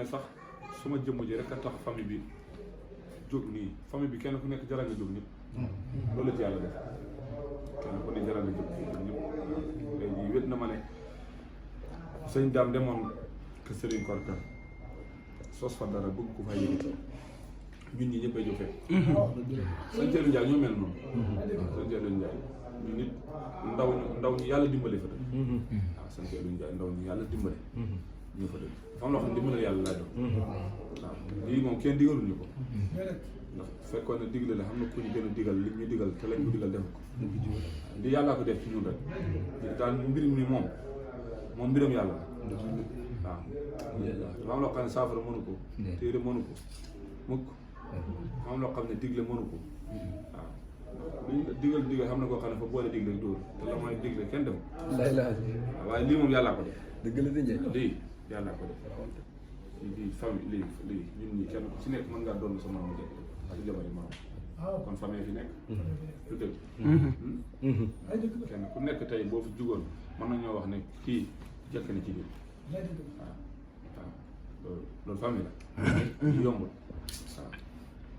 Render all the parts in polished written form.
ne sax suma jëmm ji rek a tax famille bi jóg nii famille bi kenn ku nekk jaral nga jóg ñëpp loolu la ci yàlla def kenn ku ne jaral nga jóg ñëpp léegi wét na ma ne sëñ daam demoon que Serigne Korka sos fa dara bëgg ko fay yëngati ñun ñi ñëpp a jóg fekk sëñ Thierno Ndiaye ñoo mel noonu sëñ Thierno Ndiaye ñu nit ndaw ñi yàlla dimbale fa dëgg waaw sëñ Thierno Ndiaye ndaw ñi yàlla dimbale ñu fa dëgg dafa am loo xam ne dimbale yàlla laa doon waaw lii moom kenn digaluñu ko ndax fekkoon ne digle la xam na ku ñu gën a digal li ñu digal te lañ ko digal def ko li yàllaa ko def ci ñun rek daal mbir mi moom mbiram yàlla la waaw dafa am loo xam ne saafara mënu ko téere mënu ko mukk dafa am loo xam ne digle mënu ko waaw liñ digal xam na koo xam ne fa boole digle dóor te la mooy digle kenn dem waaye lii moom yàllaa ko def dëgg la di njëkk lii yàllaa ko def lii famille lii ñun ñi kenn ku ci nekk mën ngaa doon sa maamu jëkk ak jabari maam kon famille fi nekk lu dëgg kenn ku nekk tey boo fi jugoon mën nañoo wax ne kii jëkk na ci biir waaw loolu famille la yombul waaw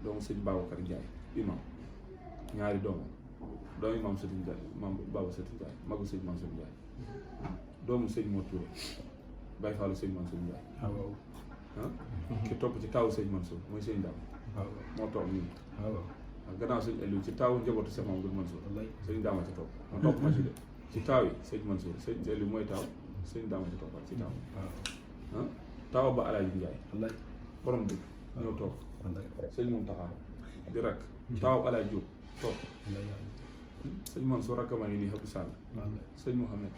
doomu sëñ Babacar Ndiaye imam ñaari doomu imam Sëriñ Ndiaye imam Baba Sëriñ Ndiaye magu sëñ Mansour Ndiaye doomu sëñ Mor Touré Baye Fallou sëñ Mansour Ndiaye ki topp ci taawu sëñ Mansour mooy sëñ Dame moo toog nii gannaaw sëñ Aliou ci taawu njabootu sëñ Mamadou Mansour sëñ Dame ci topp ma topp ma ci de ci taaw yi sëñ Mansour sëñ Aliou mooy taaw sëñ Dame ci toppaat ci taaw taaw ba Alaaji Ndiaye borom dëgg ñëw toog sëñ Mountakha di rakk taaw Alaaji Diop toog sëñ Mansour rakkama ngi nii Abdou Sall sëñ Mouhamed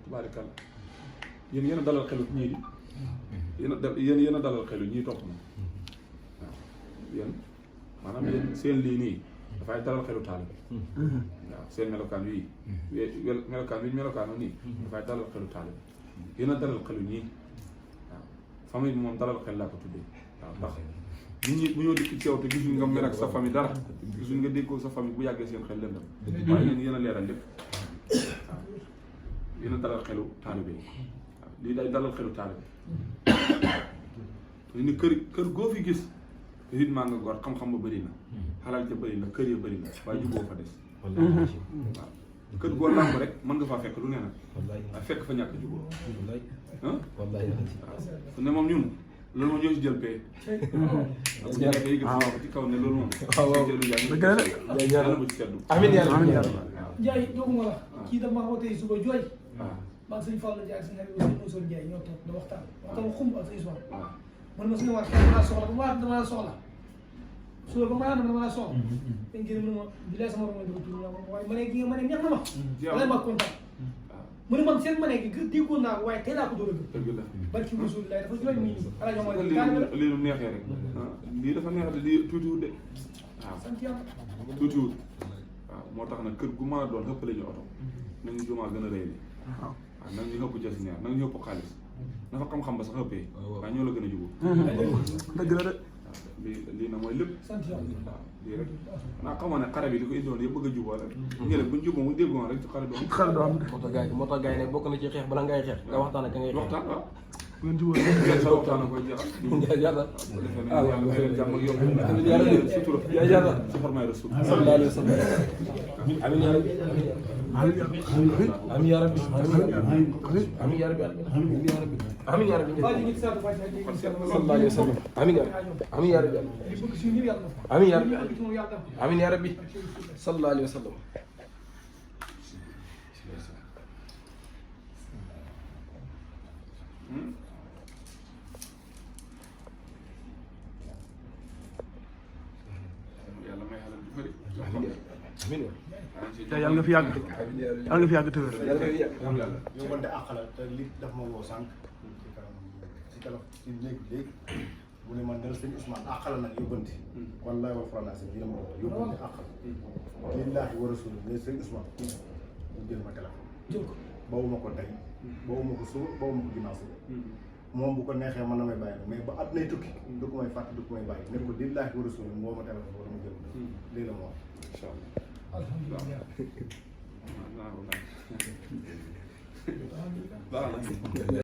tubaarikàlla yéen a dalal xelu ñii di yéen a dalal xelu ñii topp na waaw yéen maanaam yéen seen lii nii dafay dalal xelu taalibe waaw seen melokaan wii melokaan wi melokaano nii dafay dalal xelu taalibe yéen a dalal xelu ñii waaw famille bi moom dalal xel laa ko tuddee waaw ndax nit ñi bu ñoo dikk ci yow te gisuñ nga mer ak sa famille dara gisuñ nga déggoo sa famille bu yàggee seen xel lëndam waaye yéen a leeral lépp waaw yéen a dalal xelu taalibe yi waaw lii day dalal xelu taalibe ni kër goo fi gis nit maa nga gor xam-xam ba bëri na xalaat ja bëri na kër ya bëri na waaye juboo fa des waaw kër goo làmb rek mën nga faa fekk lu ne nag waaye fekk fa ñàkk juboo waaw ne moom ñun loolu moom ñoo si jël pay parce que nekk yi ci kaw ne loolu moom jëlu ci seddu amiin yàlla Ndiaye dooguma la kii dama xaw tey suba jooy maa ngi sëñ Fallou Ndiaye ak sëñ Habib Moussa Ndiaye ñoo toog da waxtaan xumb ak sëñ Sow man ma suñu war dama soxla ba dama soxla suba ba ma dama soxla dañ gën ma bi lay sama romay dama tudd waaye ma ne gi nga ma ne neex na ma wala ma kontaan mu ne man seen ma ne gi déggoon naa ko waaye tey laa ko door a gën dëgg la barki Rasulullah dafa jooy nii ala ñoo ma lii lu neexee rek lii dafa neex de lii tuutiwut de waaw sant yàlla tuutiwut waaw moo tax nag kër gu mën a doon xëpp la ñu oto nañu jumaa gën a rëy li waaw nag ñu ëpp jas ñaar nag ñu ëpp xaalis dafa xam-xam ba sax ëppee waaye ñoo la gën a jubóo dëgg la de lii na mooy lépp sant yàlla waaw lii rek xanaa xamoon ne xare bi li ko indiwoon yëpp bëgg a jubóo rek ñu ne buñ jubóo mu déggoon rek ci xare doon moo tax gars yi ne bokk na ci xeex bala ngay xeex nga waxtaan ak ka ngay xeex waxtaan waaw ngeen jubóo sa waxtaan a koy jeexal yàlla yàlla may leen jàmm ak yokk sutura si xormaay rasul sallallahu alayhi wa sallam amiin yaa rabbi amiin yaa rabbi amiin yaa rabbi amiin yaa rabbi amiin yaa rabbi waa ji ngi sant Fatou Ndiaye ngi sant sallallahu alayhi wa sallam amiin yaa rabbi amiin yaa rabbi li bëgg si ñëpp yàlla amiin yaa rabbi bëgg ci moom yàlla amiin yaa rabbi sallallahu alayhi wa sallam yàlla may xalal ju bëri amiin te yàlla nga fi yàgg yàlla nga fi yàgg tëwër yóbbante àq la te li daf ma woo sànq ci néeg bi léegi mu ne man dana sëñ Ousmane àq la nag yóbbante wallahi wa français bi dama ko yóbbante àq la lillahi wa rasul ne sëñ Ousmane mu jël ma téléphone jël ko bawuma ko tey bawuma ko suba bawuma ko ginnaaw suba moom bu ko neexee man na may bàyyi mais ba at nay tukki du ko may fàtte du ko may bàyyi ne ko lillahi wa rasul moo ma téléphone wala mu jël lii la ma wax incha allah alhamdulilah baax na